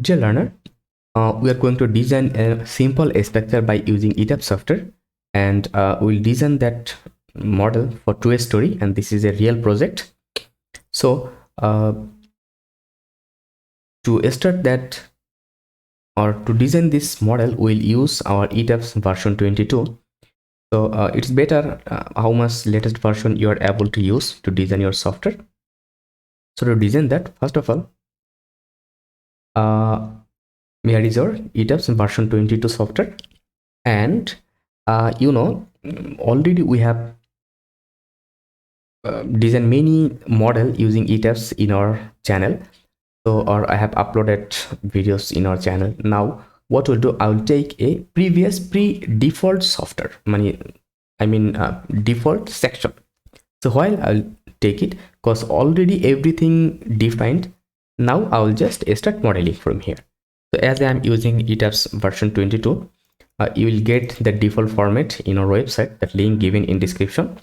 Dear learner, we are going to design a simple structure by using Etabs software, and we'll design that model for true story, and this is a real project. So to start that, or to design this model, we'll use our Etabs version 22. So it's better how much latest version you are able to use to design your software. So to design that, first of all, here is our Etabs version 22 software, and already we have designed many model using Etabs in our channel. So, or I have uploaded videos in our channel. Now what we'll do, I'll take a previous pre-default software, default section. So while I'll take it, because already everything defined, now I will just start modeling from here. So as I am using Etabs version 22, you will get the default format in our website, that link given in description.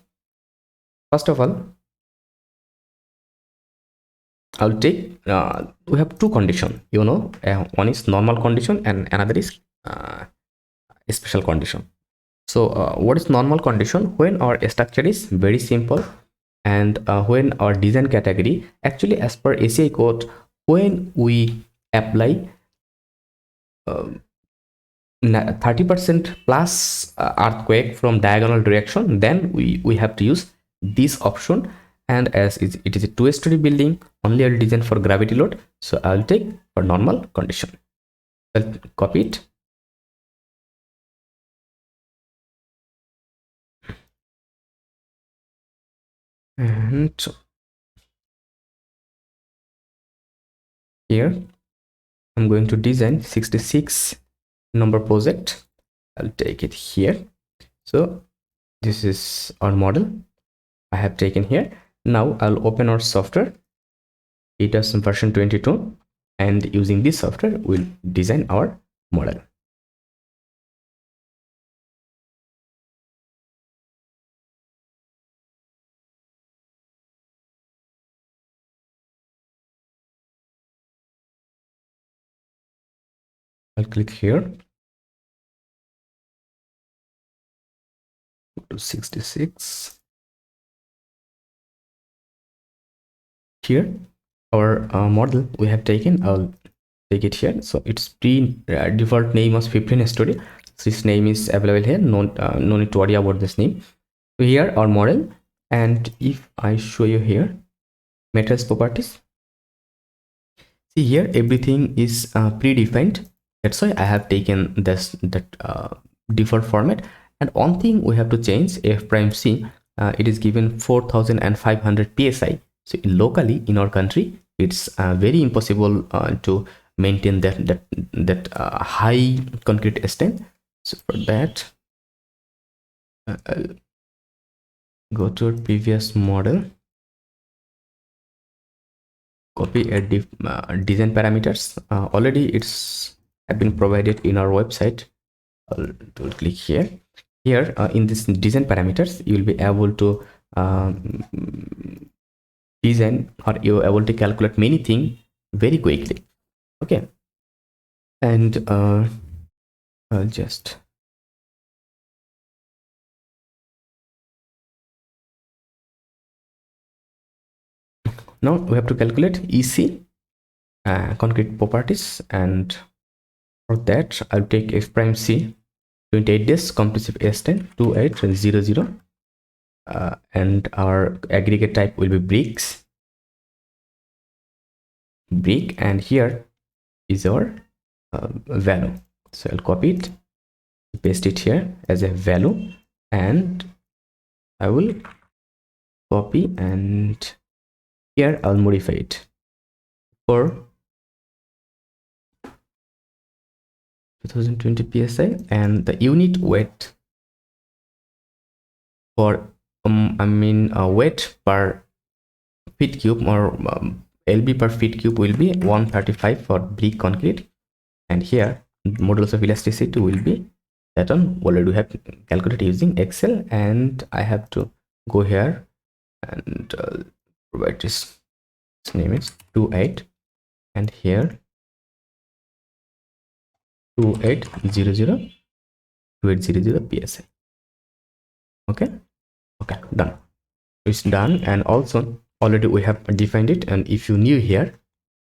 First of all, I'll take we have two conditions, one is normal condition and another is a special condition. So what is normal condition? When our structure is very simple, and when our design category, actually as per ACI code, when we apply 30% plus earthquake from diagonal direction, then we have to use this option. And as it is a two-story building, only I'll design for gravity load, so I'll take for normal condition. I'll copy it, and here I'm going to design 66 number project. I'll take it here. So this is our model I have taken here. Now I'll open our software, Etabs version 22, and using this software we'll design our model. I'll click here, go to 66. Here our model we have taken, I'll take it here. So its default name was 15 story. So this name is available here, no need to worry about this name. So here our model, and if I show you here matrix properties, see here everything is predefined. That's why I have taken that default format. And one thing we have to change, f prime c, it is given 4500 psi. So locally in our country, it's very impossible to maintain that high concrete strength. So for that, I'll go to our previous model, copy a design parameters. Already it's have been provided in our website. I'll click here. Here in this design parameters, you will be able to design, or you're able to calculate many things very quickly. Okay, and I'll just now we have to calculate EC concrete properties, and for that I'll take f prime c 28 days compressive S10 2800, and our aggregate type will be brick, and here is our value. So I'll copy it, paste it here as a value, and I will copy, and here I'll modify it for 2020 psi, and the unit weight for weight per feet cube, or LB per feet cube will be 135 for brick concrete, and here modulus of elasticity will be that one already we have calculated using Excel, and I have to go here and provide this name is 28, and here 2800 2800 psi. Okay, done. It's done. And also already we have defined it, and if you new here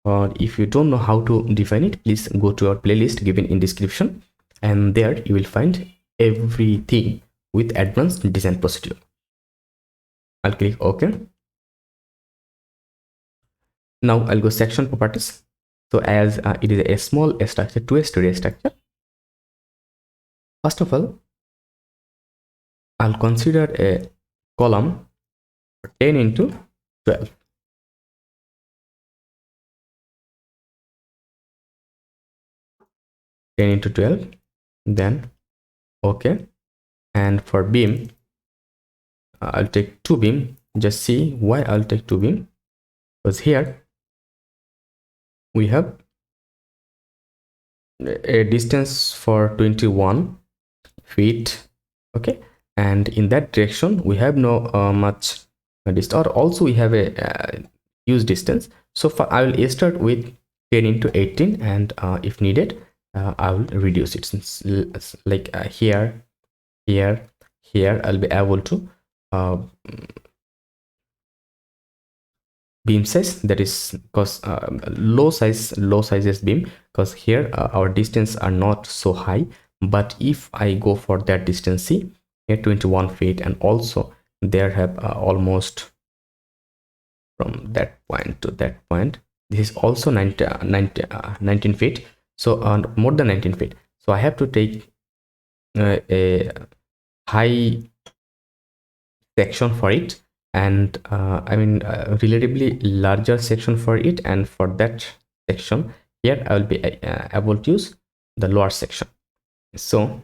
or if you don't know how to define it, please go to our playlist given in description, and there you will find everything with advanced design procedure. I'll click OK. Now I'll go section properties. So as it is a small structure, two-story structure, first of all I'll consider a column 10 into 12. 10 into 12, then OK. And for beam, I'll take 2 beam. Just see why I'll take 2 beam, because here we have a distance for 21 feet. Okay, and in that direction we have no much distance, or also we have a huge distance. So for I will start with 10 into 18, and if needed I will reduce it, since like here I'll be able to beam size, that is because low sizes beam, because here our distance are not so high. But if I go for that distance, see here 21 feet, and also there have almost from that point to that point, this is also 19 feet, so more than 19 feet. So I have to take a high section for it, and I mean relatively larger section for it, and for that section here I will be able to use the lower section. So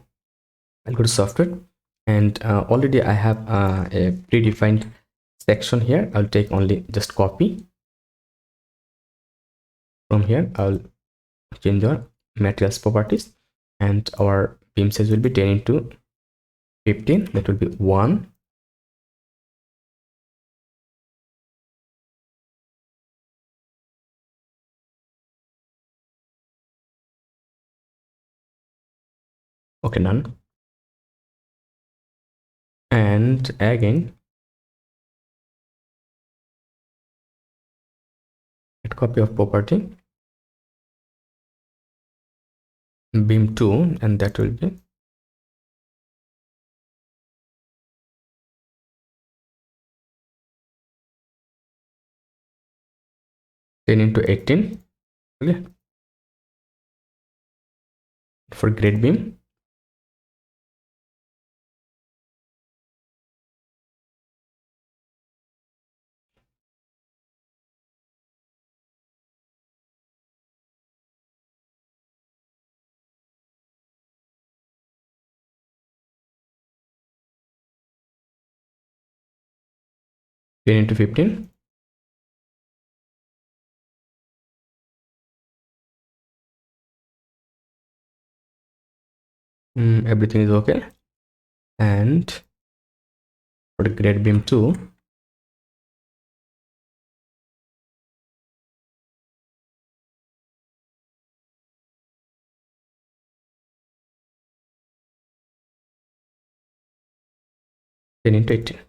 I'll go to software, and already I have a predefined section here. I'll take only just copy from here. I'll change our materials properties, and our beam size will be 10 into 15, that will be 1. Okay, done. And again get copy of property beam 2, and that will be 10 into 18. Okay, for grade beam, ten into 15. Everything is okay. And for the grade beam 2, ten into 18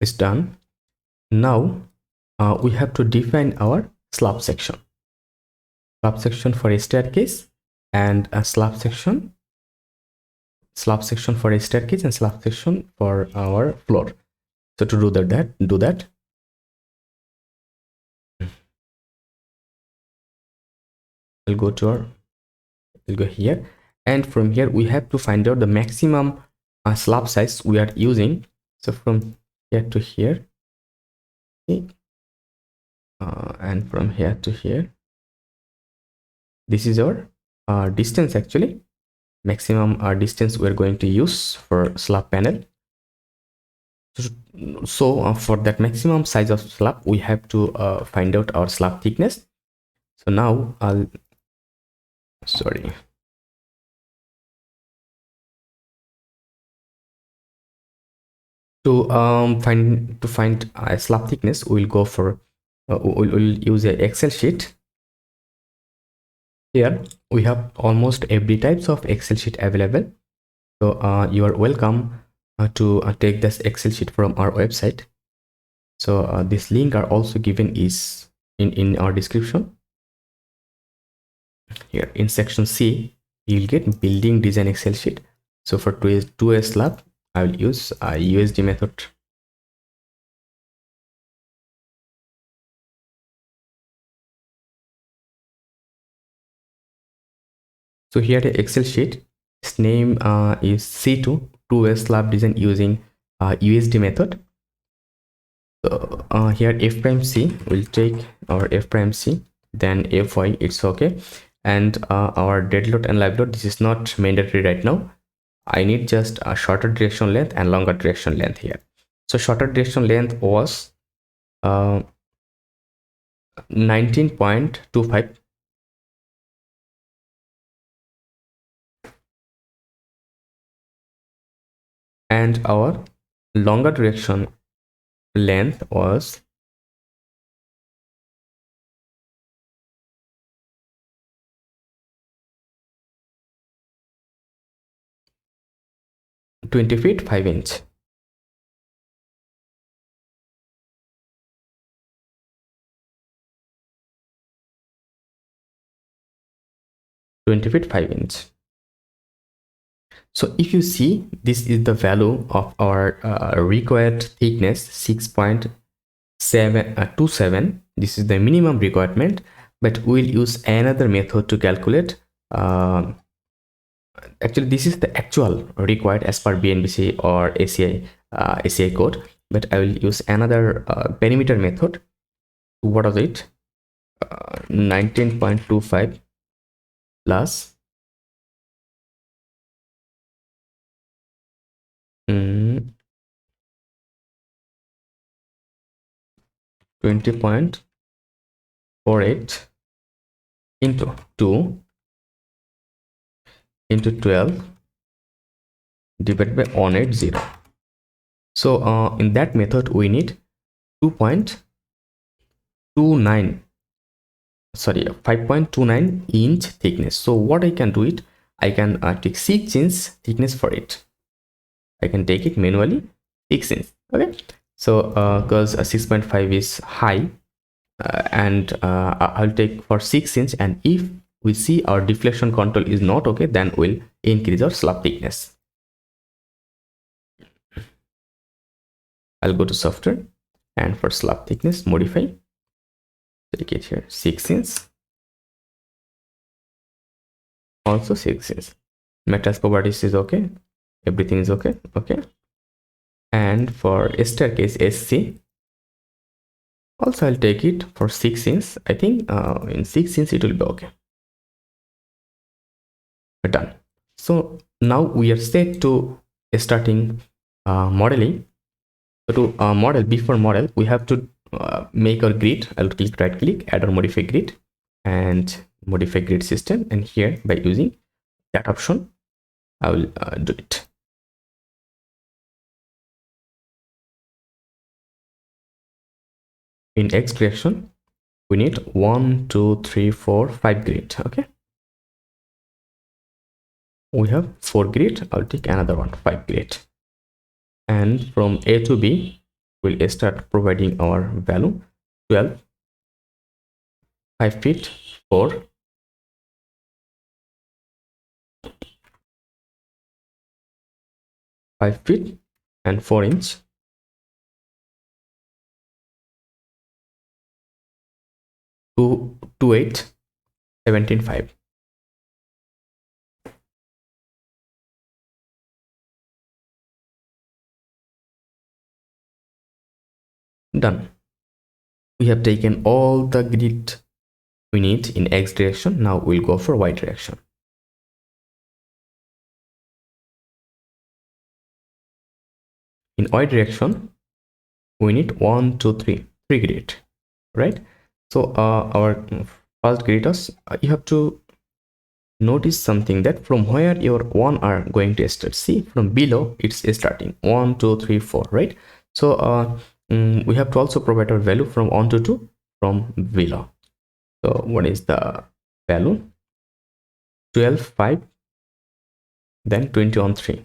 is done. Now we have to define our slab section for a staircase, and a slab section for a staircase, and slab section for our floor. So to do that, we'll go here, and from here we have to find out the maximum slab size we are using. So from here to here, okay, and from here to here, this is our distance, actually maximum distance we're going to use for slab panel. So for that maximum size of slab, we have to find out our slab thickness. So now to find a slab thickness, we'll go for we'll use a Excel sheet. Here we have almost every types of Excel sheet available. So you are welcome to take this Excel sheet from our website. So this link are also given is in our description. Here in section C, you'll get building design Excel sheet. So for 2S lab, I will use USD method. So here the Excel sheet, its name is C2 2S lab design using USD method. So here f prime c will take our f prime c, then fy, it's okay. And our dead load and live load, this is not mandatory right now. I need just a shorter direction length and longer direction length here. So shorter direction length was 19.25, and our longer direction length was 20 feet 5 inch. So if you see, this is the value of our required thickness, 6.727. This is the minimum requirement, but we'll use another method to calculate. Actually, this is the actual required as per BNBC or ACI code, but I will use another perimeter method. What was it? 19.25 plus 20.48 into 2 into 12 divided by 180. So in that method we need 2.29, sorry, 5.29 inch thickness. So what I can do it, I can take 6 inch thickness for it. I can take it manually 6 inch. Okay, so because 6.5 is high, and I'll take for 6 inch, and if we see our deflection control is not okay, then we'll increase our slab thickness. I'll go to software, and for slab thickness modify, take it here 6 inch, also 6 inch. Metals properties is okay, everything is okay. And for staircase SC, also I'll take it for 6 inch. I think in 6 inch it will be okay. We're done. So now we are set to starting modeling. So to model, before model, we have to make our grid. I'll click right click, add or modify grid, and modify grid system. And here by using that option, I will do it. In X direction, we need 1, 2, 3, 4, 5 grid. Okay. We have 4 grid. I'll take another one, 5 grid. And from A to B, we'll start providing our value 12, 5 feet, 4, 5 feet, and 4 inch. 228 17.5. Done. We have taken all the grid we need in X direction. Now we'll go for Y direction. In Y direction, we need 1, 2, 3 grid, right? So our first grid is you have to notice something, that from where your 1 are going to start. See, from below it's starting 1, 2, 3, 4, right? So we have to also provide our value from 1 to 2 from below. So what is the value? 12 5, then 20 on 3.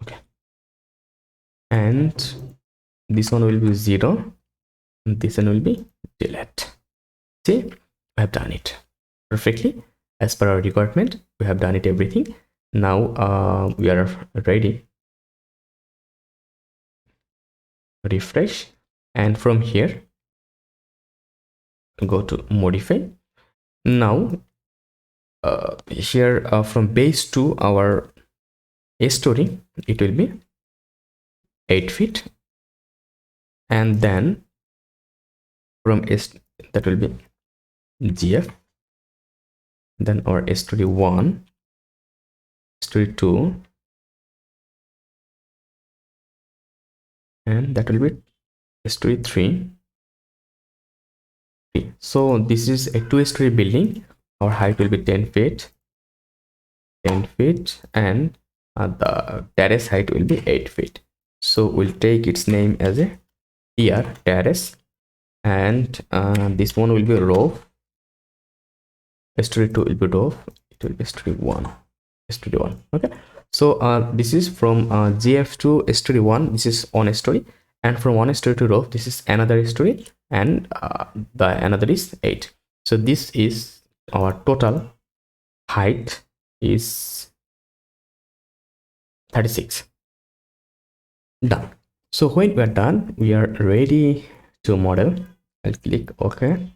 Okay, and this one will be 0, and this one will be delete. See, I have done it perfectly as per our requirement. We have done it everything. Now we are ready. Refresh, and from here go to modify. Now here from base to our story, it will be 8 feet, and then from that will be GF, then our story 1, story 2, and that will be story 3. So this is a 2-story building. Our height will be 10 feet, 10 feet, and the terrace height will be 8 feet. So we'll take its name as a terrace, and this one will be roof. Story 2 will be roof. It will be story 1. Story 1. Okay. So this is from GF to story 1. This is one story, and from one story to roof, this is another story, and the another is 8. So this is our total height is 36. Done. So when we are done, we are ready to model. I'll click OK,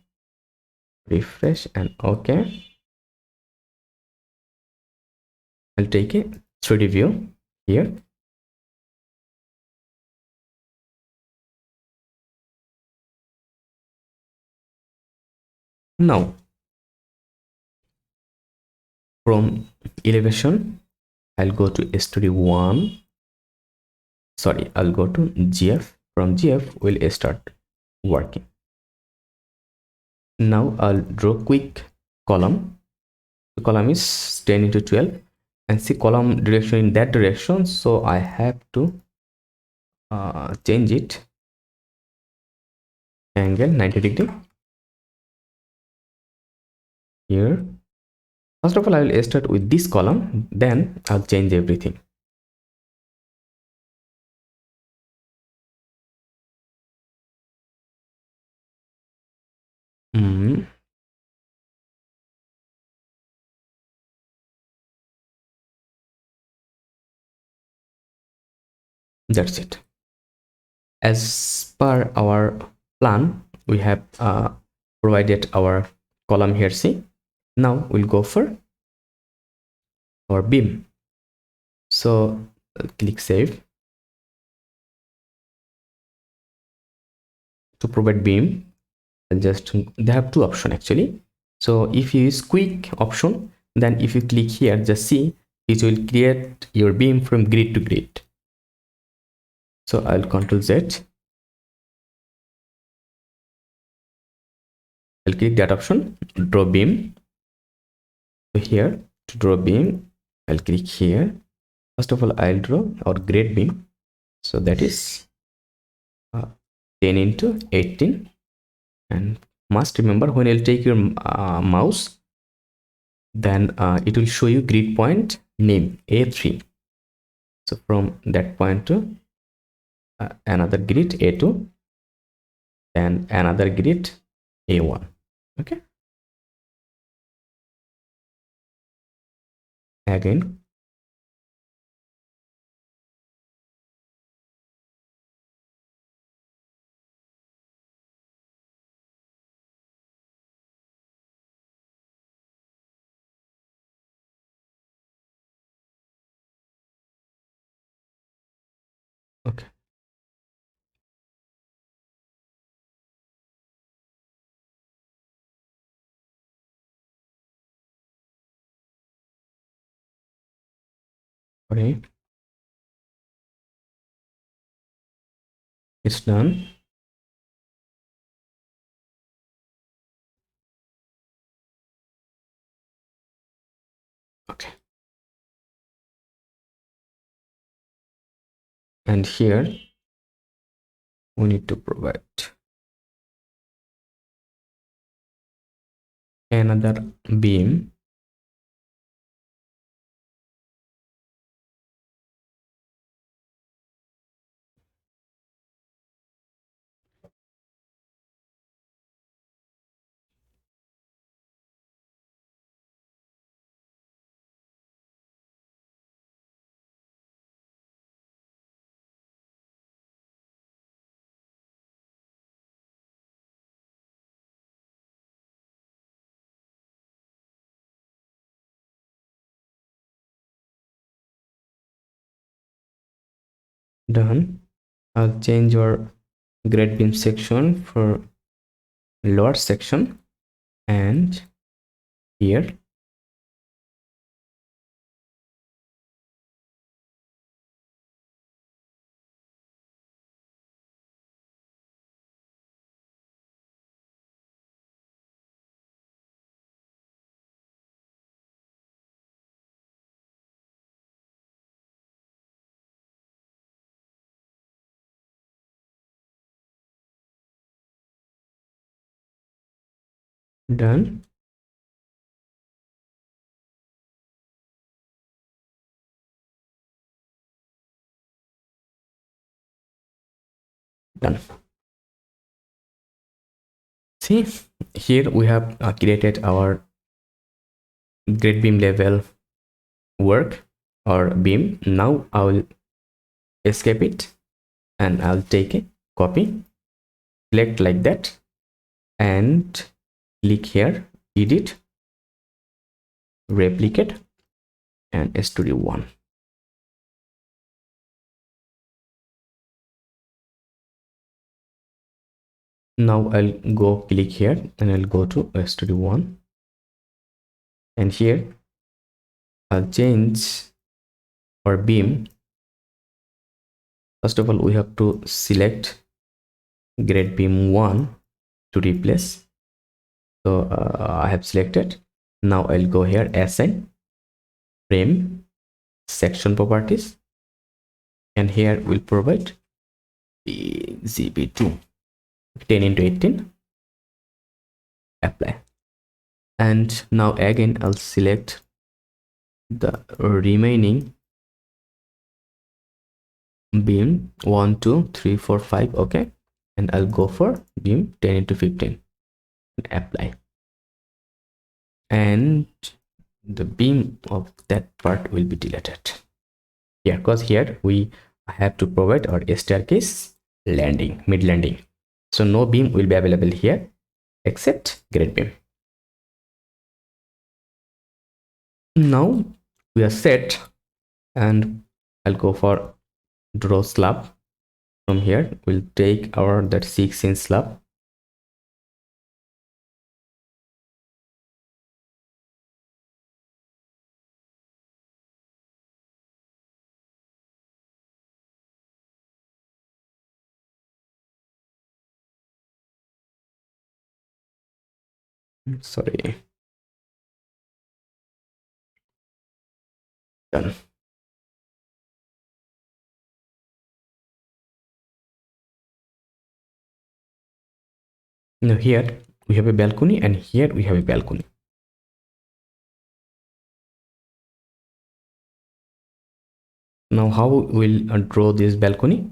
refresh, and OK. I'll take a 3D view here. Now from elevation, I'll go to story 1. Sorry, I'll go to GF. From GF, we'll start working. Now I'll draw quick column. The column is 10 into 12, and see column direction in that direction. So I have to change it angle 90 degree here. First of all, I will start with this column, then I'll change everything. That's it. As per our plan, we have provided our column here. See, now we'll go for our beam. So click save. To provide beam, just they have two options actually. So if you use quick option, then if you click here, just see it will create your beam from grid to grid. So I'll Ctrl Z. I'll click that option, draw beam. So here to draw beam, I'll click here. First of all, I'll draw our grid beam. So that is 10 into 18. And must remember, when you'll take your mouse, then it will show you grid point name A3. So from that point to another grid A2, then another grid A1. Okay. Again. Okay. Okay. It's done. Okay. and here we need to provide another beam. Done. I'll change our grade beam section for lower section, and here done. Done. See, here we have created our grade beam level work or beam. Now I will escape it and I'll take a copy, select like that, and click here, edit, replicate, and studio 1. Now I'll go click here and I'll go to studio 1, and here I'll change our beam. First of all, we have to select grade beam 1 to replace. So I have selected. Now I'll go here, assign frame section properties, and here we'll provide the ZB2 10x18, apply. And now again I'll select the remaining beam 1 2 3 4 5, okay, and I'll go for beam 10x15 and apply, and the beam of that part will be deleted here, because here we have to provide our staircase landing, mid landing, so no beam will be available here except grade beam. Now we are set, and I'll go for draw slab. From here we'll take our that 6-inch slab, sorry, done. Now here we have a balcony, and here we have a balcony. Now how we'll draw this balcony?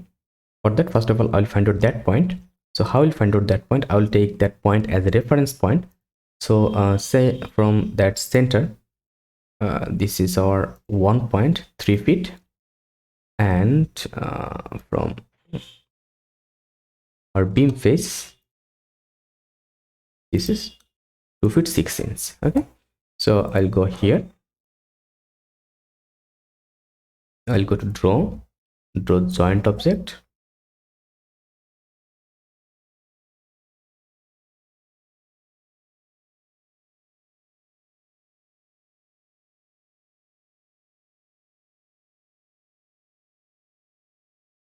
For that, first of all, I'll find out that point. So how I'll find out that point? I will take that point as a reference point. So say from that center, this is our 1.3 feet, and from our beam face, this is 2 feet 6 inches. Okay, so I'll go here, I'll go to draw joint object,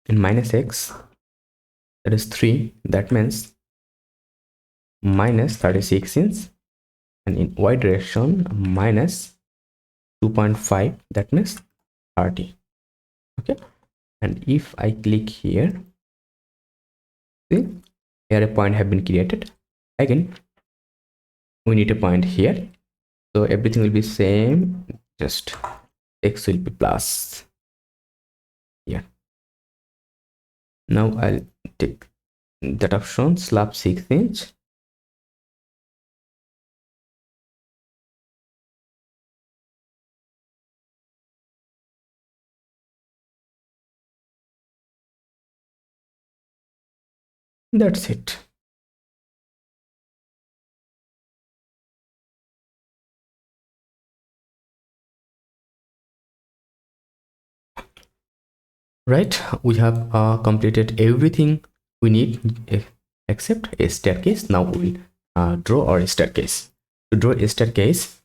in -x, that is 3, that means minus 36 inches, and in y direction minus 2.5, that means 30. Okay, And if I click here, see, here a point have been created. Again, we need a point here, so everything will be same, just x will be plus here. Now I'll take that option, slab 6 inch. That's it. Right, we have completed everything we need except a staircase. Now we'll draw our staircase. To draw a staircase,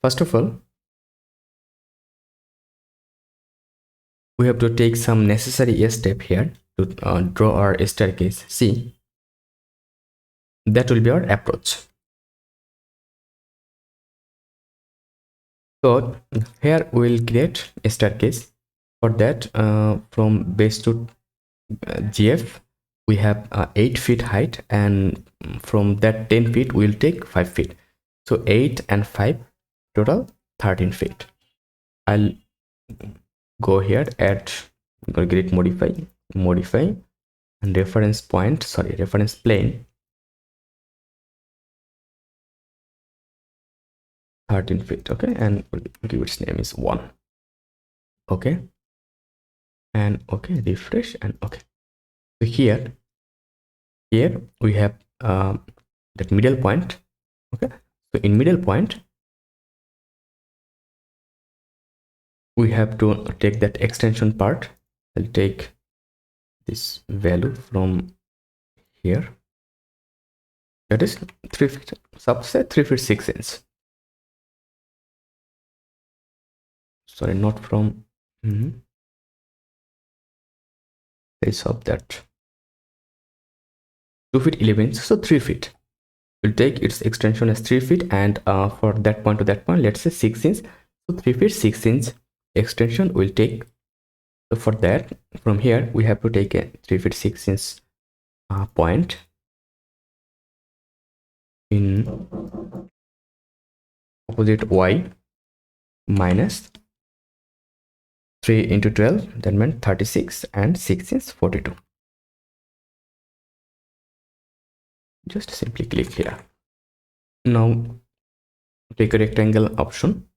first of all, we have to take some necessary step here to draw our staircase. See, that will be our approach. So here we will create a staircase. For that, from base to GF, we have 8 feet height, and from that 10 feet we will take 5 feet. So 8 and 5, total 13 feet. I'll go here, add grid modify, and reference plane 13 feet. Okay, and we'll give its name is 1. Okay, and okay, refresh, and okay. So here we have that middle point. Okay, so in middle point we have to take that extension part. I'll take this value from here, that is 3 feet, subset 3 feet 6 inch. Sorry, not from let's up that 2 feet 11 inch, so 3 feet. We'll take its extension as 3 feet, and for that point to that point, let's say 6 inch. So 3 feet 6 inch extension will take. So for that, from here we have to take a 3 feet 6 inch point in opposite y minus 3 into 12, that meant 36, and 6 is 42. Just simply click here. Now take a rectangle option,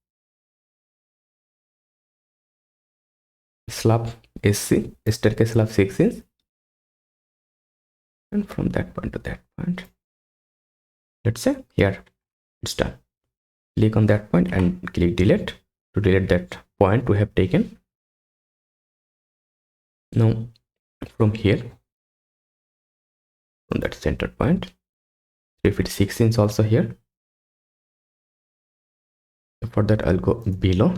slab SC, staircase slab 6 inch, and from that point to that point, let's say here, it's done. Click on that point and click delete to delete that point we have taken. Now from here, from that center point, 3 feet 6 inch also here. For that, I'll go below.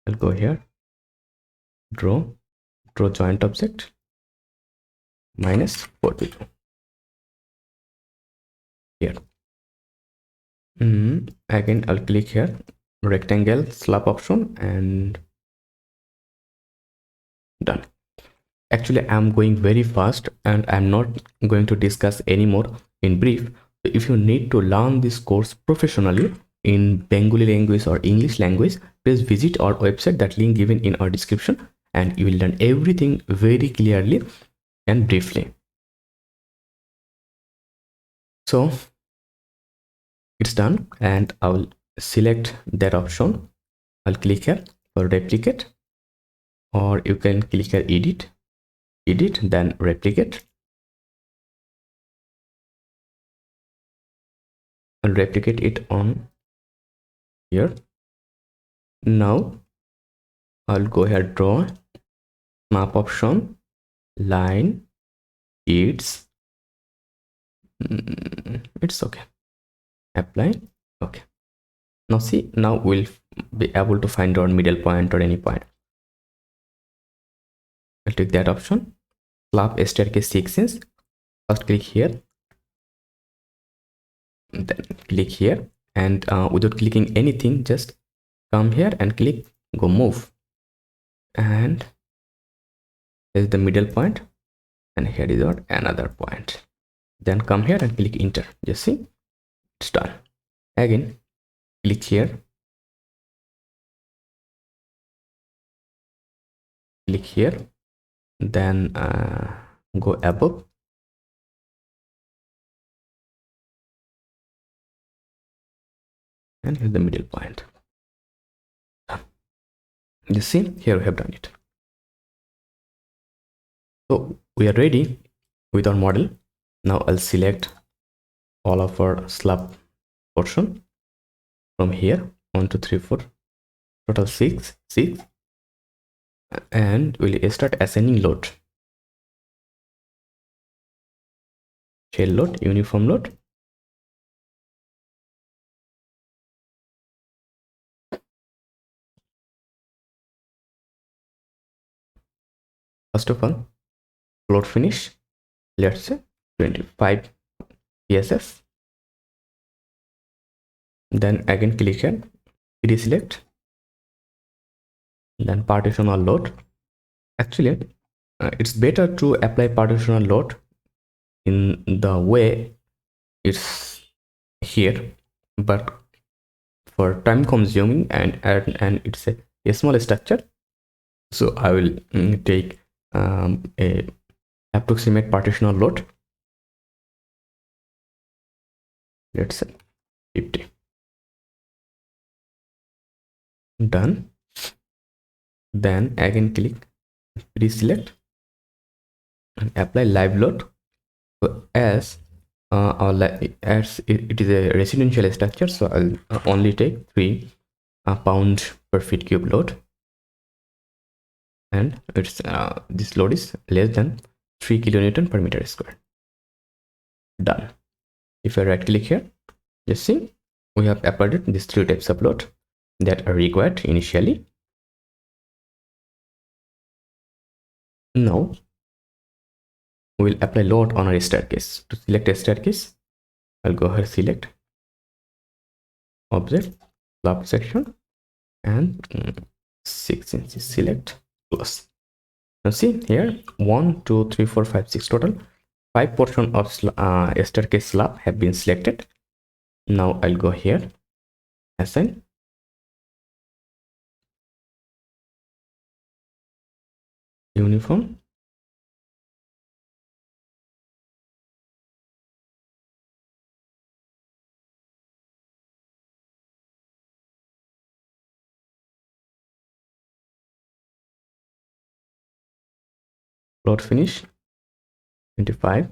I'll go here, draw joint object, minus 42 here. Again, I'll click here, rectangle slab option, and done. Actually, I'm going very fast and I'm not going to discuss anymore in brief. If you need to learn this course professionally in Bengali language or English language, please visit our website, that link given in our description, and you will learn everything very clearly and briefly. So it's done, and I will select that option. I'll click here for replicate, or you can click here edit, then replicate, and replicate it on here. Now I'll go here, draw, map option, line, it's okay, apply. Okay, now see, now we'll be able to find our middle point or any point. I'll take that option, slab staircase sections. First click here, then click here, and without clicking anything, just come here and click go move, and here's the middle point, and here is our another point. Then come here and click enter. Just see, it's done. Again click here, click here, then go above, and here's the middle point. You see, here we have done it. So we are ready with our model. Now I'll select all of our slab portion from here, 1 2 3 4, total 6, and we'll start assigning load. Shell load, uniform load. First of all, load finish, let's say 25 PSF. Then again click here, deselect, then partitional load. Actually, it's better to apply partitional load in the way it's here, but for time consuming and it's a small structure, so I will take a approximate partitional load, let's say 50. Done. Then again click deselect and apply live load. So as as it is a residential structure, so I'll only take 3 pound per feet cube load, and it's this load is less than 3 kilonewton per meter square. Done. If I right click here, just see we have applied these 3 types of load that are required initially. Now we'll apply load on our staircase. To select a staircase, I'll go ahead, select object, slab section, and 6 inches, select close. Now see here, 1 2 3 4 5 6 total 5 portion of staircase slab have been selected. Now I'll go here, assign, uniform, load finish 25,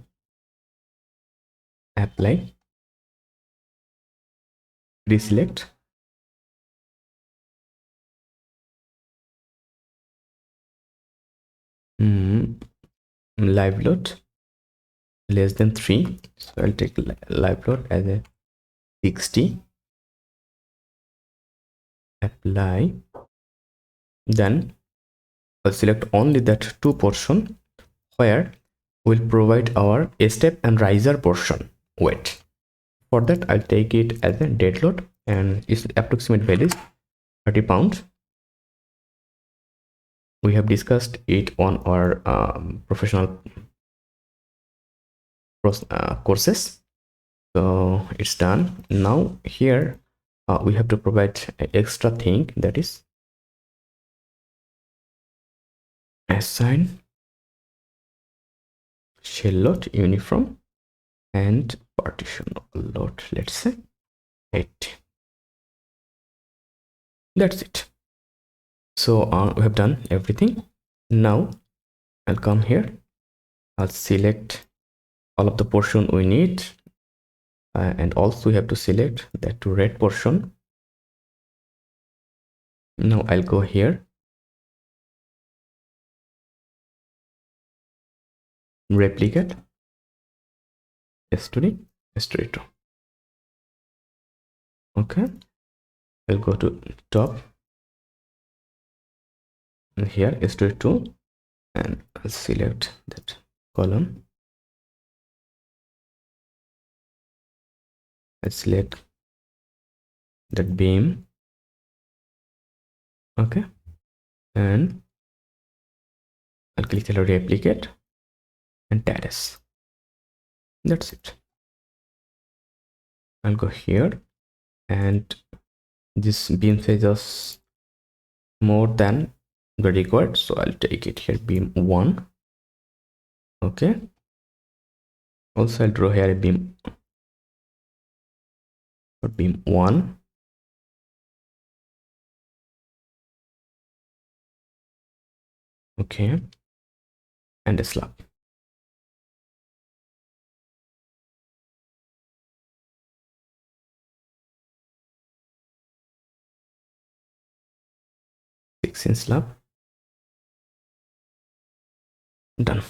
apply, deselect, live load less than 3, so I'll take live load as a 60, apply. Then I'll select only that 2 portion where we'll provide our step and riser portion weight. For that I'll take it as a dead load, and its approximate value is 30 pounds. We have discussed it on our professional courses, so it's done. Now here we have to provide an extra thing, that is assign shell load, uniform, and partition load, let's say 8. That's it. So we have done everything. Now I'll come here, I'll select all of the portion we need, and also we have to select that red portion. Now I'll go here, replicate S3, S2. Okay, I'll go to top, and here S2, and I'll select that column. Let's select that beam. Okay, and I'll click on replicate and terrace. That's it. I'll go here, and this beam size is more than the required, so I'll take it here, beam 1. Okay, also I'll draw here a beam for beam 1. Okay, and a slab. In slab. Done.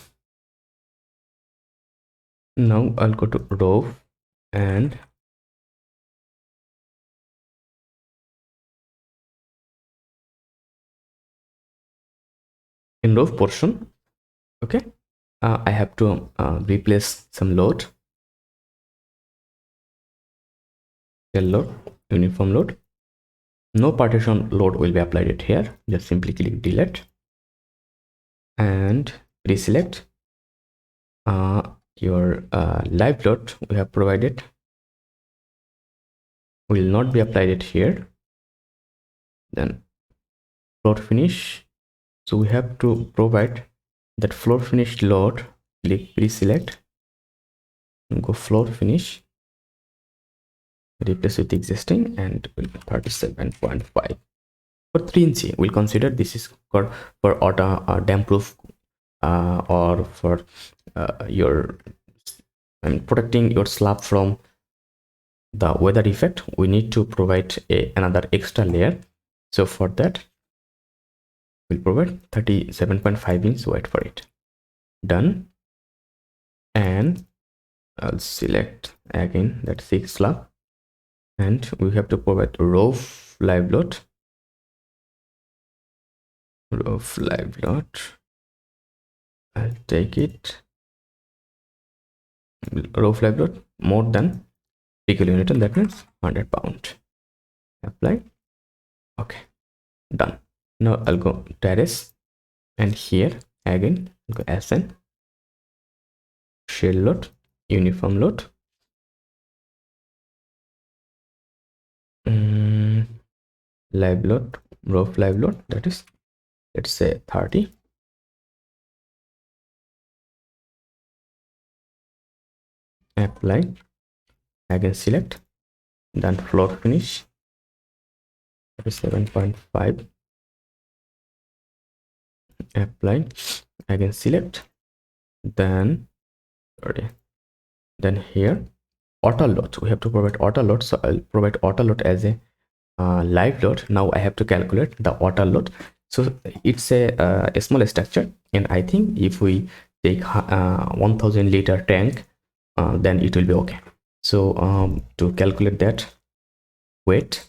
Now I'll go to row, and in row portion, okay, I have to replace some load. Load, uniform load. No partition load will be applied it here. Just simply click delete and reselect. Your live load we have provided will not be applied it here. Then floor finish, so we have to provide that floor finish load. Click pre-select and go floor finish, replace with existing, and will be 37.5. For 3-inch, we'll consider this is for auto damp proof or for your protecting your slab from the weather effect. We need to provide another extra layer, so for that we'll provide 37.5 inch. Wait for it. Done. And I'll select again that 6 slab, and we have to provide roof live load. Roof live load, I'll take it. Roof live load more than 3 kilonewton, that means 100 pound. Apply. Okay, done. Now I'll go terrace, and here again go SN, shell load, uniform load, live load, roof live load, that is, let's say 30. Apply, again select, then floor finish 37.5. Apply, again select, then then here auto load, we have to provide auto load, so I'll provide auto load as a live load. Now I have to calculate the auto load. So it's a small structure, and I think if we take 1000 liter tank, then it will be okay. So to calculate that, weight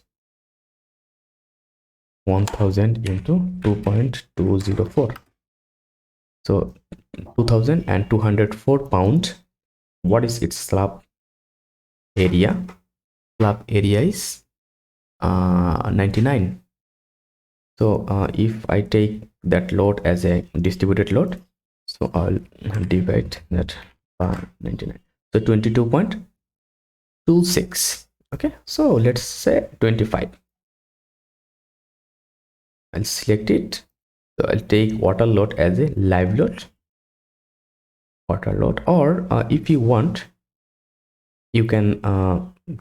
1000 into 2.204, so 2204 pound. What is its slab area? Slab area is 99. So if I take that load as a distributed load, so I'll divide that by 99, so 22.26. okay, so let's say 25. I'll select it, so I'll take water load as a live load, water load, or if you want, you can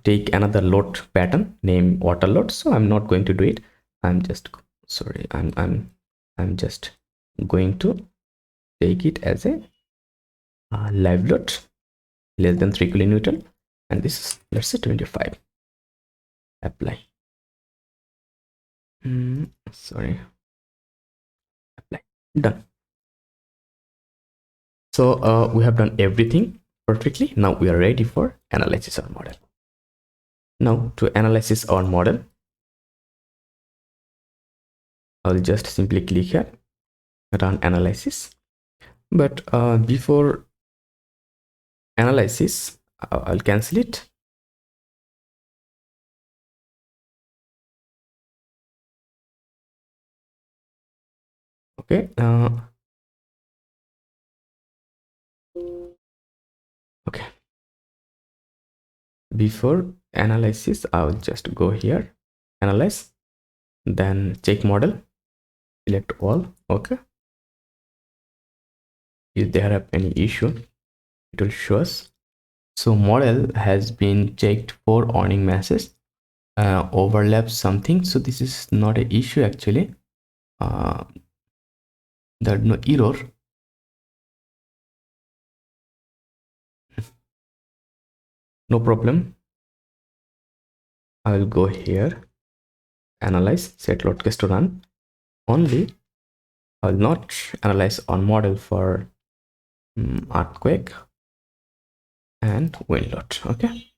take another load pattern named water load. So I'm not going to do it. I'm just sorry, I'm just going to take it as a live load less than 3 kilonewton, and this is, let's say, 25. Apply. Sorry. Apply. Done. So we have done everything perfectly. Now we are ready for analysis our model. Now to analyze our model, I'll just simply click here, run analysis. but before analysis, I'll cancel it. Okay. Okay. Before analysis, I'll just go here, analyze, then check model, select all. Okay. If they have any issue, it will show us. So model has been checked for warning message, overlaps something. So this is not an issue actually. There's no error. No problem. I will go here, analyze, set load case to run. Only I will not analyze on model for earthquake and wind load. Okay.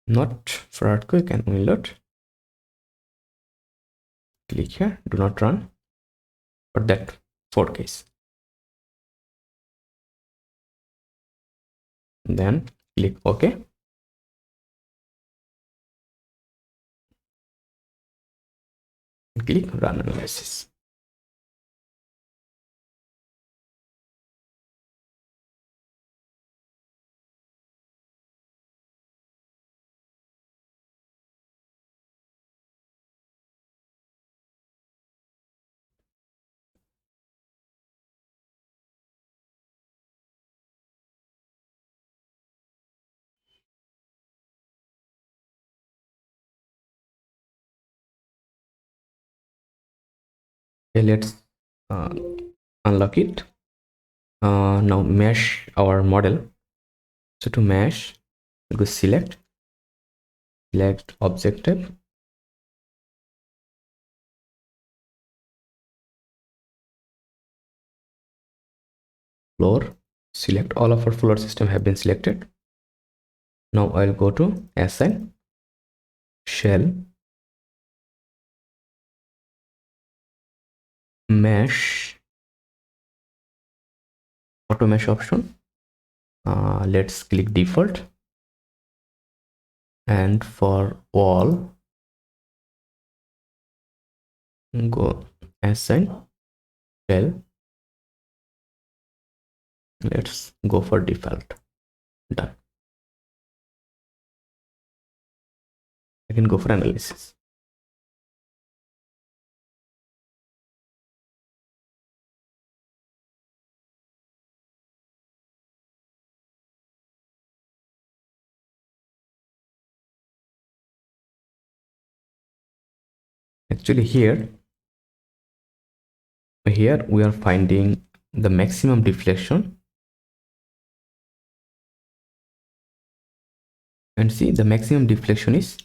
Not for earthquake and wind load. Click here, do not run for that 4 case. Then click OK. Click run analysis. Okay, let's unlock it. Now mesh our model. So to mesh, go select object type, floor, select all of our floor system have been selected. Now I'll go to assign shell mesh auto mesh option. Let's click default, and for wall go assign shell. Let's go for default. Done. I can go for analysis. Actually here we are finding the maximum deflection, and see the maximum deflection is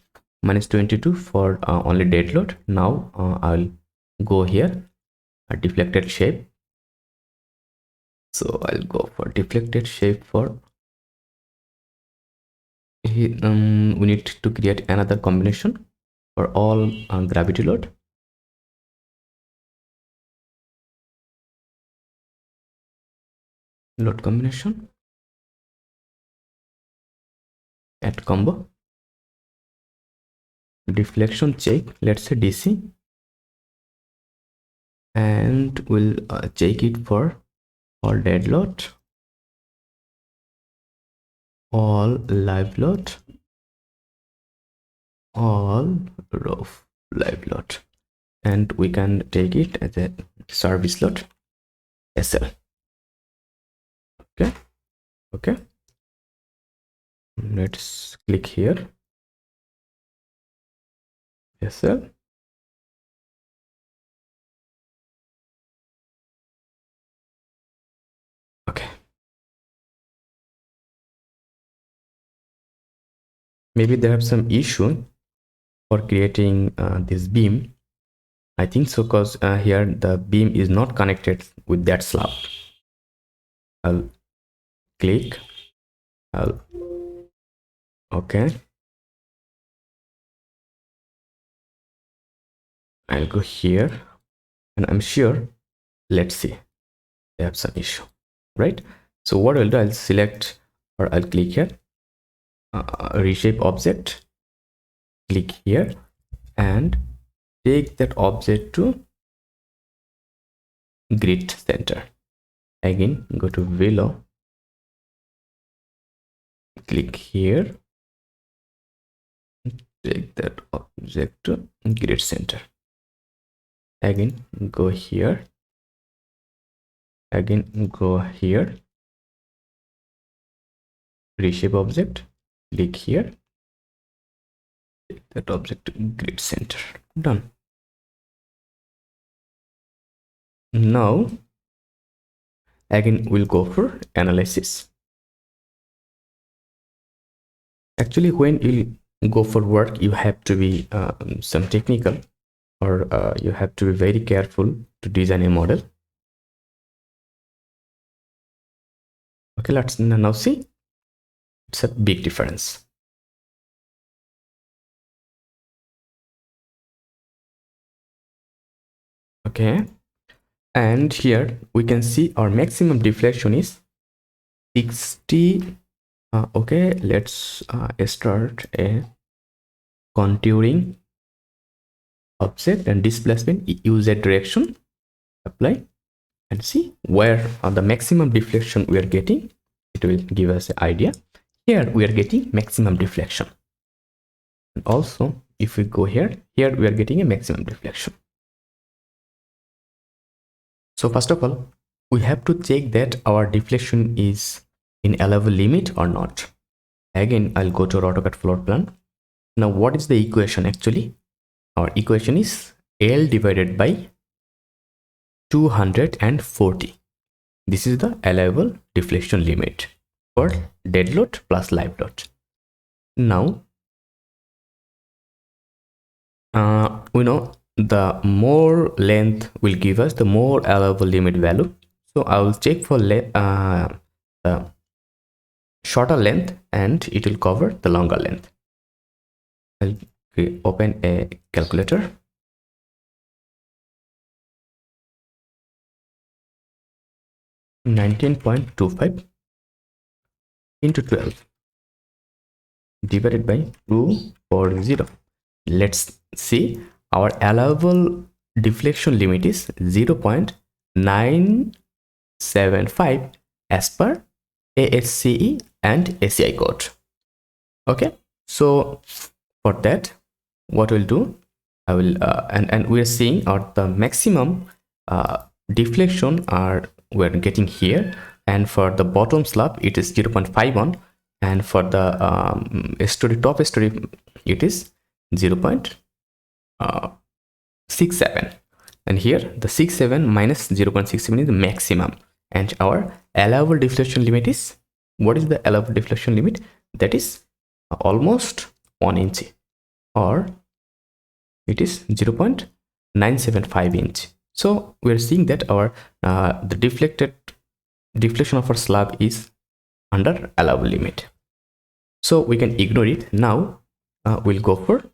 -22 for only dead load. Now I'll go here, a deflected shape. So I'll go for deflected shape for we need to create another combination for all gravity load. Load combination, add combo, deflection check, let's say DC, and we'll check it for all dead load, all live load, all roof live load, and we can take it as a service load SL. Okay, let's click here, SL. Okay, maybe they have some issue for creating this beam. I think so, because here the beam is not connected with that slab. I'll click, okay, I'll go here, and I'm sure, let's see, they have some issue, right? So what I'll do, I'll select, or I'll click here, reshape object, click here, and take that object to grid center. Again, go to below, click here, take that object to grid center. Again, go here, again go here, reshape object, click here, take that object to grid center. Done. Now again we'll go for analysis. Actually, when you go for work, you have to be some technical, or you have to be very careful to design a model. Okay, let's now see. It's a big difference. Okay, and here we can see our maximum deflection is 60. Okay, let's start a contouring object and displacement, use a direction, apply, and see where the maximum deflection we are getting. It will give us an idea. Here we are getting maximum deflection, and also if we go here we are getting a maximum deflection. So first of all, we have to check that our deflection is in allowable limit or not. Again, I'll go to AutoCAD floor plan. Now what is the equation? Actually, our equation is L divided by 240. This is the allowable deflection limit for dead load plus live load. Now we know the more length will give us the more allowable limit value. So I will check for the shorter length, and it will cover the longer length. I'll open a calculator. $19.25 into 12 divided by 240. Let's see, our allowable deflection limit is 0.975 as per ASCE and ACI code. Okay, so for that, what we'll do, I will and we're seeing the maximum deflection we're getting here, and for the bottom slab it is 0.51, and for the top story it is 0.67, and here the 67 minus 0.67 is the maximum, and our allowable deflection limit is, what is the allowable deflection limit? That is almost 1 inch, or it is 0.975 inch. So we're seeing that our the deflection of our slab is under allowable limit, so we can ignore it. Now we'll go for,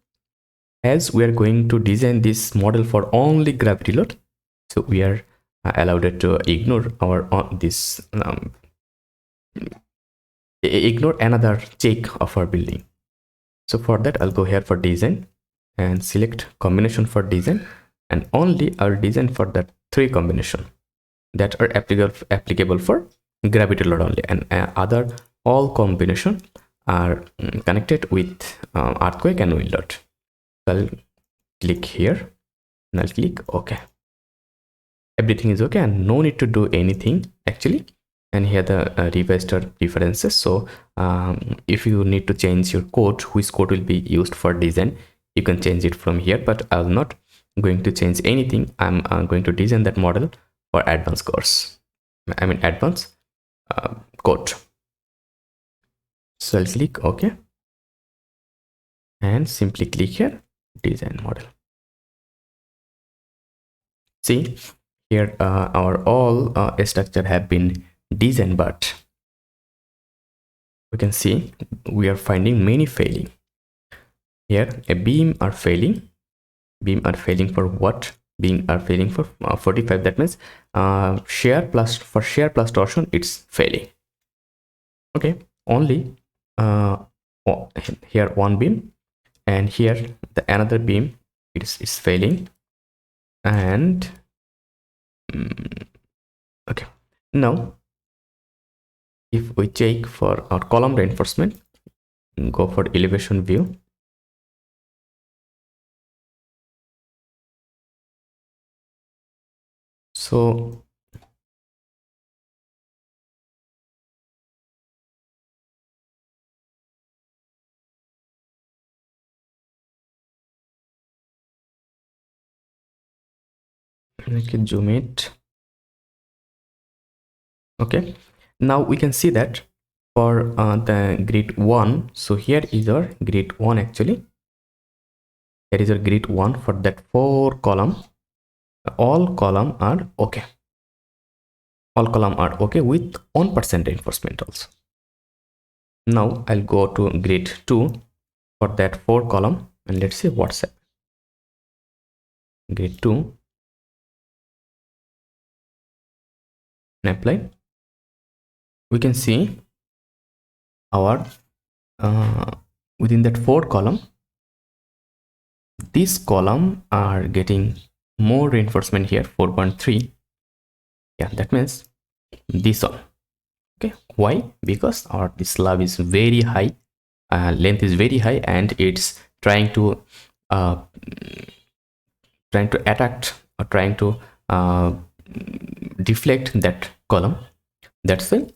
as we are going to design this model for only gravity load, so we are allowed to ignore our ignore another check of our building. So for that, I'll go here for design and select combination for design, and only I'll design for that 3 combination that are applicable for gravity load only, and other all combination are connected with earthquake and wind load. I'll click here and I'll click OK. Everything is okay and no need to do anything actually. And here the revised preferences. So if you need to change your code, which code will be used for design, you can change it from here, but I'm not going to change anything. I'm going to design that model for advanced course, I mean advanced code. So I'll click OK and simply click here, design model. See here our all structure have been designed, but we can see we are finding many failing. Here a beam are failing. Beam are failing for what? being are failing for 45. That means shear plus torsion it's failing. Okay, only here one beam, and here the another beam is failing. And okay, now if we check for our column reinforcement, go for elevation view. So we can zoom it. Okay, now we can see that for the grid 1, so here is our grid 1. Actually, here is our grid 1 for that 4 column. All column are okay. All column are okay with 1% reinforcement also. Now I'll go to grid 2 for that 4 column, and let's see what's up. Grid 2 and apply. We can see our within that 4 column, this column are getting more reinforcement here, 4.3. Yeah, that means this one. Okay, why? Because our this slab is very high, length is very high, and it's trying to attack or trying to deflect that column. That's why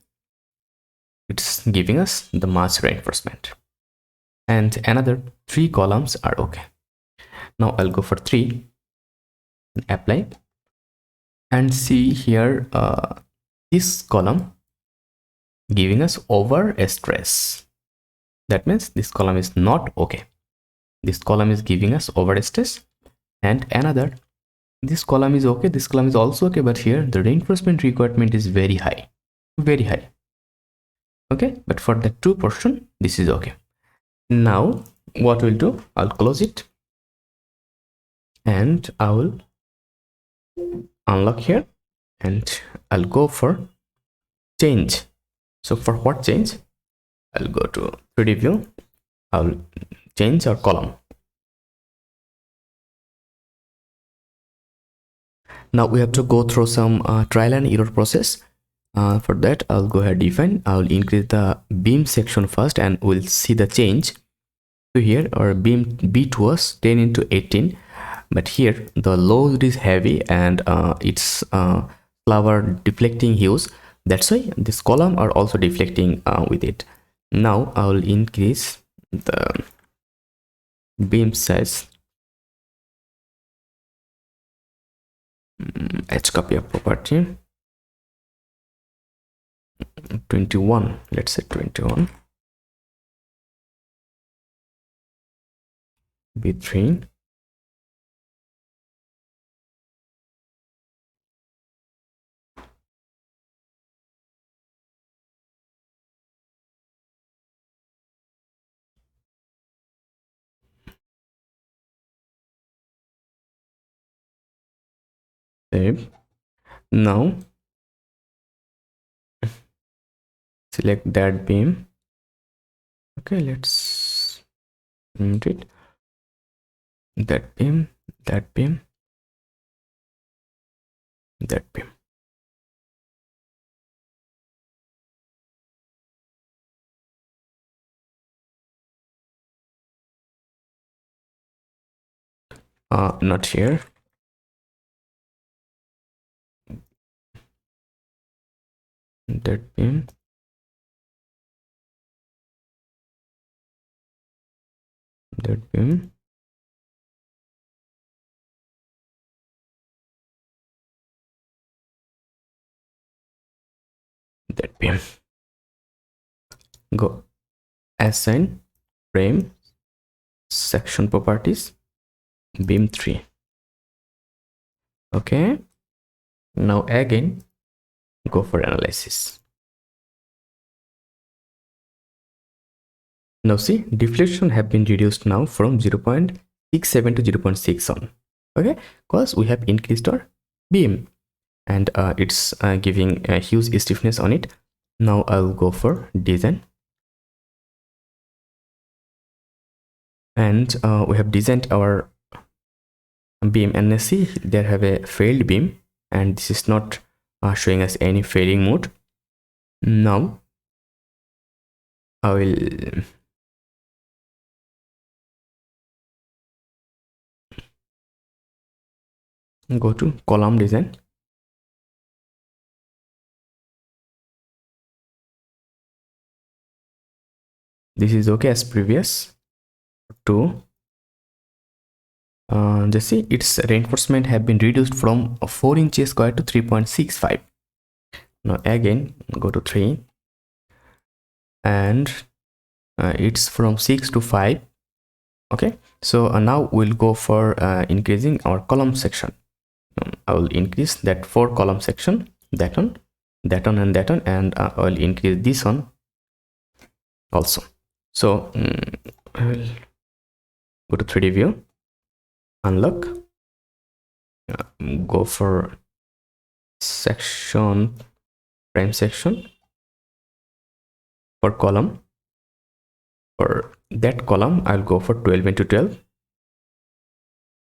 it's giving us the mass reinforcement. And another 3 columns are okay. Now I'll go for 3 and apply, and see here this column giving us over stress. That means this column is not okay. This column is giving us over stress. And another, this column is okay, this column is also okay, but here the reinforcement requirement is very high. Okay, but for the 2 portion this is okay. Now what we'll do, I'll close it and I will unlock here, and I'll go for change. So for what change? I'll go to 3D view. I'll change our column. Now we have to go through some trial and error process. For that, I'll go ahead define. I'll increase the beam section first, and we'll see the change. So here our beam B2 was 10 into 18, but here the load is heavy and it's flower deflecting hues. That's why this column are also deflecting with it. Now I will increase the beam size. H copy of property 21. Let's say 21. B3. Save. Now select that beam. Okay, let's mute it. That beam, that beam, that beam. Not here. That beam. That beam. That beam. Go assign frame section properties beam 3. Okay, now again go for analysis. Now see, deflection have been reduced now from 0.67 to 0.61. Okay, because we have increased our beam and it's giving a huge stiffness on it. Now I'll go for design, and we have designed our beam, and let's see there have a failed beam, and this is not showing us any failing mode. Now I will go to column design. This is okay as previous. To just see its reinforcement have been reduced from 4 inches square to 3.65. Now again go to 3, and it's from 6 to 5. Okay, so now we'll go for increasing our column section. I will increase that 4 column section, that one, that one, and that one, and I will increase this one also. So I will go to 3D view, unlock, go for section, frame section for column. For that column I'll go for 12 into 12.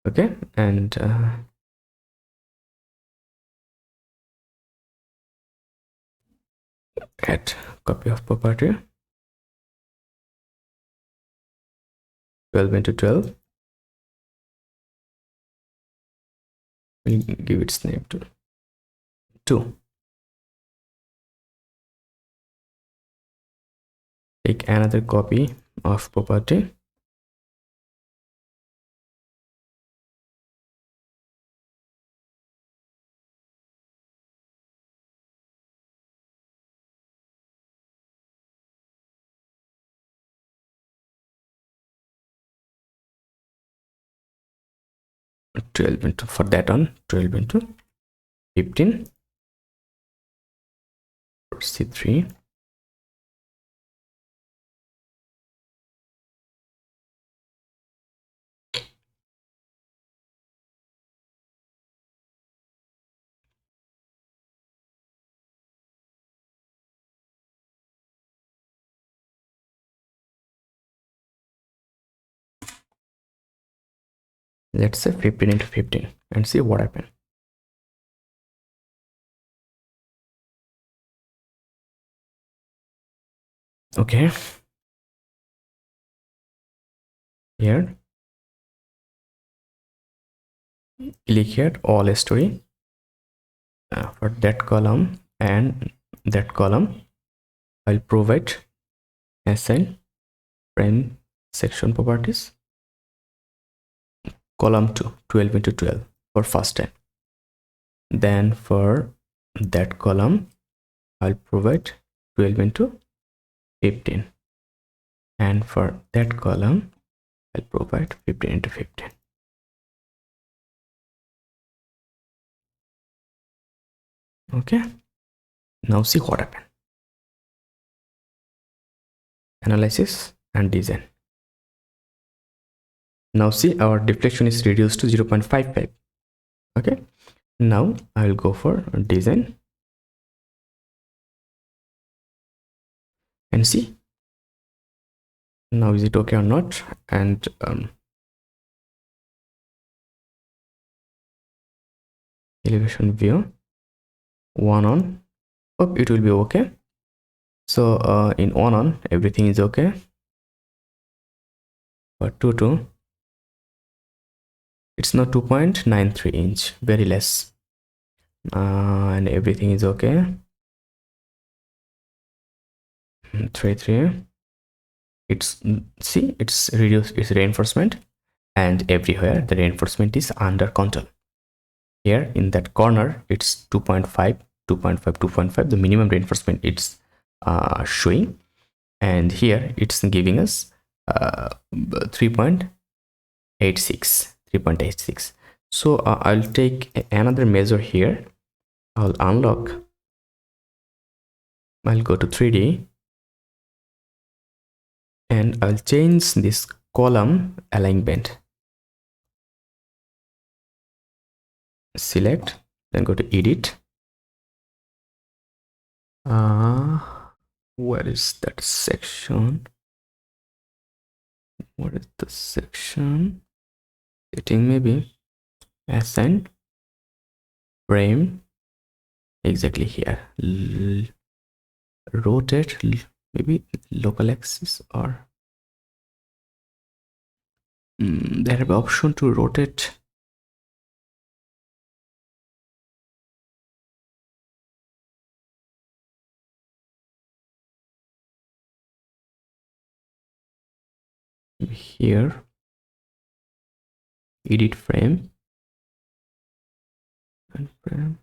Okay, and add copy of property 12 into 12. We'll give its name to 2. Take another copy of property, for that one 12 into 15 for C3. Let's say 15 into 15 and see what happens. Okay, here click here all story for that column and that column. I'll provide assign frame section properties column 2 12 into 12 for first time. Then for that column I'll provide 12 into 15, and for that column I'll provide 15 into 15. Okay, now see what happened. Analysis and design. Now see our deflection is reduced to 0.55. Okay, now I will go for design and see now is it okay or not, and elevation view 1 on. Hope it will be okay. So in 1 on everything is okay, but 2 it's not 2.93 inch, very less, and everything is okay. 3 it's see it's reduced its reinforcement, and everywhere the reinforcement is under control. Here in that corner it's 2.5, 2.5, 2.5, the minimum reinforcement it's showing, and here it's giving us 3.86, 3.86. So I'll take another measure here. I'll unlock, I'll go to 3D, and I'll change this column alignment. select, then go to edit. Where is that section? What is the section? Setting, maybe assign frame, exactly here. Rotate, maybe local axis, or they have option to rotate. Here, edit frame and frame,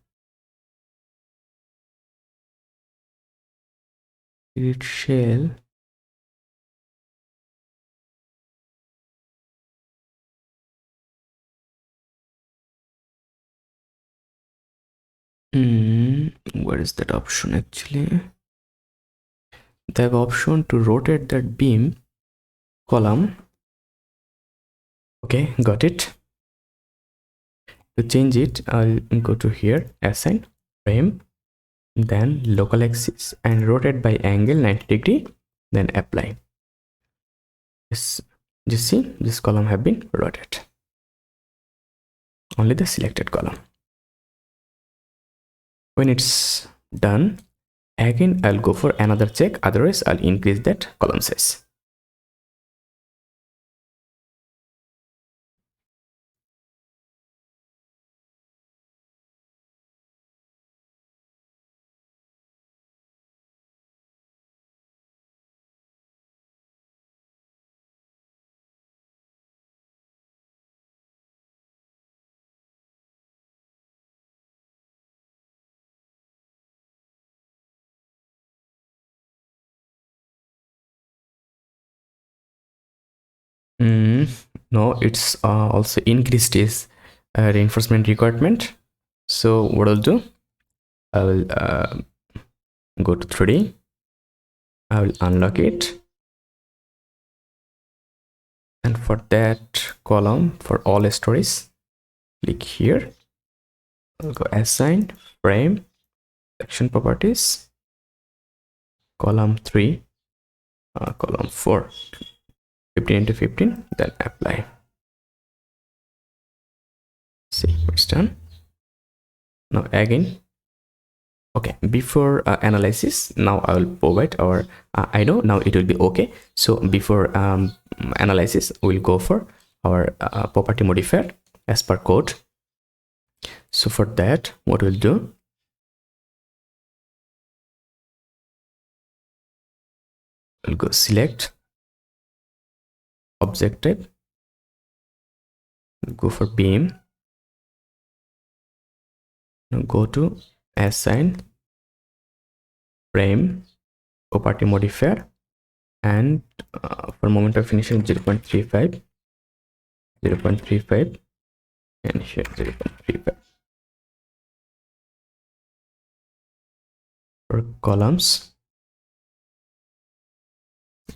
edit shell. Where is that option actually? They have option to rotate that beam column. Okay, got it. To change it, I'll go to here, assign frame, then local axis, and rotate by angle 90 degree, then apply. Yes, just see this column have been rotated, only the selected column. When it's done, again I'll go for another check, otherwise I'll increase that column size. No, it's also increased is reinforcement requirement. So what I'll do, I will go to 3D, I will unlock it, and for that column, for all stories, click here. I'll go assign frame, section properties, column 3, column 4, 15 into 15, then apply. See, it's done. Now again, okay, before analysis, now I will provide our I know now it will be okay. So before analysis, we'll go for our property modifier as per code. So for that, what we'll do, we'll go select object type, go for beam, now go to assign frame property modifier, and for moment of finishing 0.35, 0.35, and here 0.35. For columns,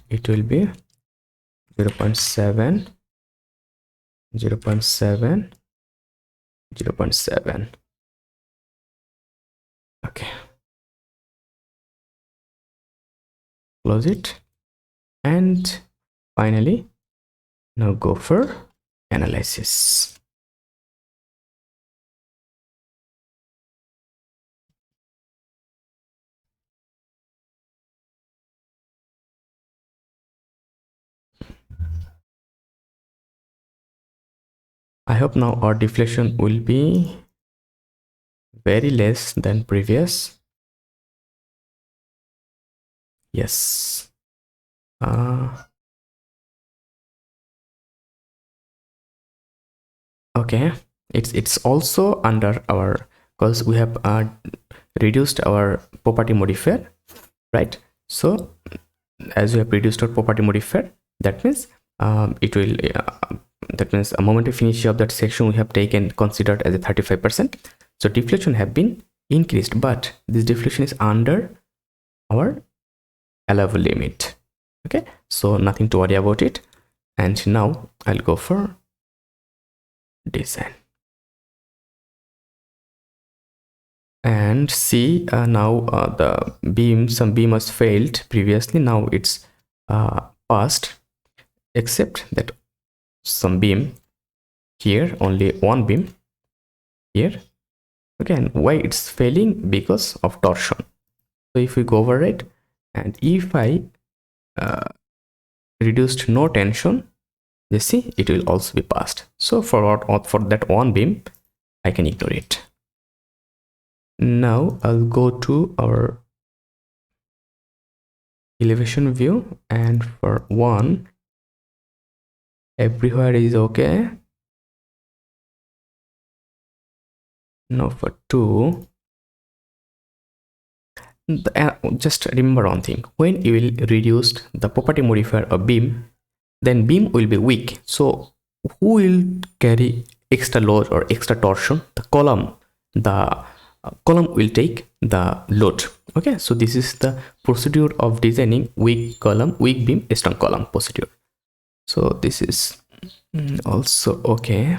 it will be 0.7, 0.7, 0.7. Okay, close it, and finally now go for analysis. I hope now our deflection will be very less than previous. Yes. Okay, it's also under our, because we have reduced our property modifier, right? So as we have reduced our property modifier, that means it will that means a moment of finish of that section we have taken considered as a 35%. So deflection have been increased, but this deflection is under our allowable limit. Okay, so nothing to worry about it. And now I'll go for design. and see now the beam, some beam was failed previously, now it's passed, except that some beam here, only one beam here. Again, why it's failing? Because of torsion. So if we go over it, and if I reduced no tension, you see it will also be passed. So for that one beam I can ignore it. Now I'll go to our elevation view, and for one, everywhere is okay. Now for two, just remember one thing: when you will reduce the property modifier of beam, then beam will be weak. So who will carry extra load or extra torsion? The column. The column will take the load. Okay, so this is the procedure of designing weak column, weak beam, strong column procedure. So this is also okay.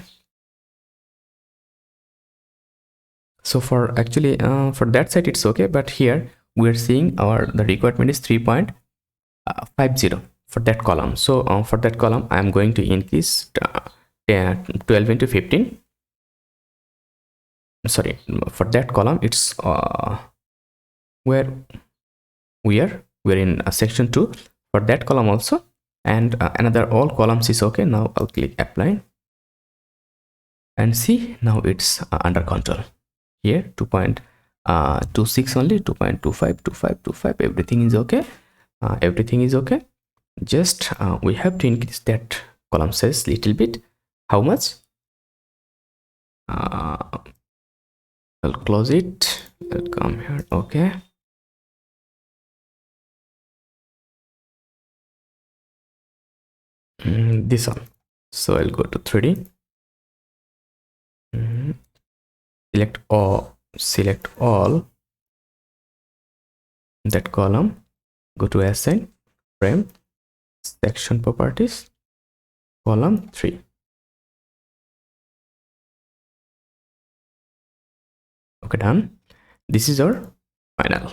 So for actually for that side it's okay, but here we are seeing the requirement is 3.50 for that column. So for that column I am going to increase 12 into 15. Sorry, for that column it's where we're in section 2 for that column also, and another all columns is okay. Now I'll click apply and see, now it's under control. Here 2.26 only, 2.25, 25, everything is okay. Everything is okay. Just we have to increase that column size little bit. How much? I'll close it. I'll come here. Okay. This one. So I'll go to 3D. Select all that column. Go to assign, frame, section properties, column 3. Okay, done. This is our final.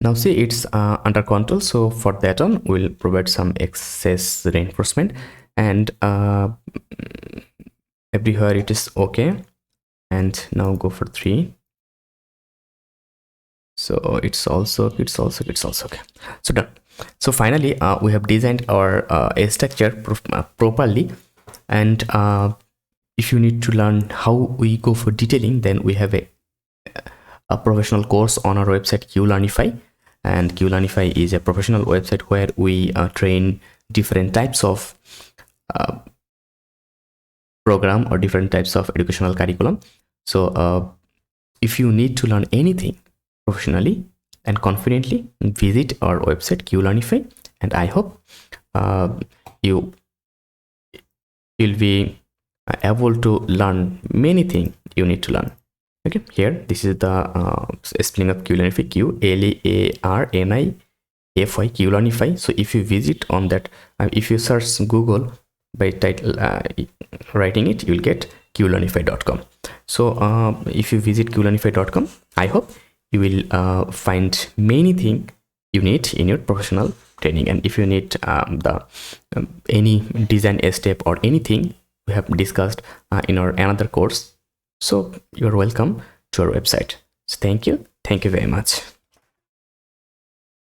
Now see, it's under control. So for that one, we'll provide some excess reinforcement, and everywhere it is okay. And now go for 3. So it's also okay. So done. So finally we have designed our structure properly. And if you need to learn how we go for detailing, then we have a professional course on our website qLearnify. And qLearnify is a professional website where we train different types of program or different types of educational curriculum. So if you need to learn anything professionally and confidently, visit our website qLearnify, and I hope you'll be able to learn many things you need to learn. Okay, here this is the spelling of qLearnify, qlearnify, qLearnify. So if you visit on that, if you search Google by title writing it, you'll get qlearnify.com. So if you visit qlearnify.com, I hope you will find many things you need in your professional training. And if you need any design step or anything we have discussed in our another course, so you're welcome to our website. So thank you very much.